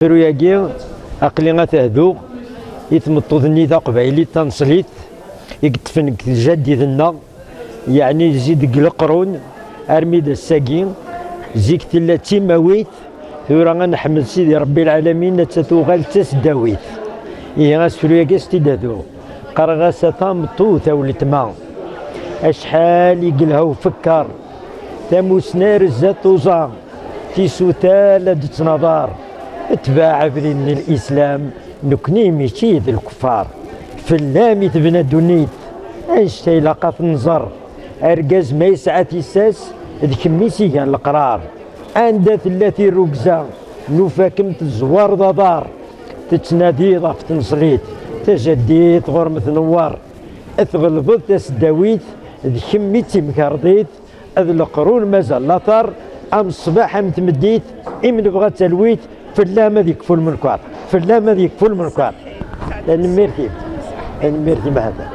ياكي عقلي غتهدو يتمطضني ذا قبايلي تنصليت يكتفن الجد ذنا يعني زيد القرون ارميد الساقين زيك تلا تيماويت ثورا غنحمد سيدي ربي العالمين تتوغال تسداويت إيه غاسفرو ياكي ستيدادو قرغاسة طوثة ولتما أشحال يقلها وفكر تاموسنار الزات وزار تيسوتال تنظار اتباع فرين الإسلام نكني ميشيد الكفار فلامي تبنى دونيت انشتي لقات نزر ارقاز ما يسعى تيساس ذكميسي كان القرار عندها ثلاثي ركزة نوفاكم تزوار دار تتنادي ضاف تنصليت تجديت غرمة نوار اثغلظت تسداويت ذكميتي مكارديت اذ القرون مازال لاطر ام الصباح ام تمديت امن بغات تلويت فلا ما ذيك فول منكار فلا ما ذيك فول منكار لان ميرتي بهذا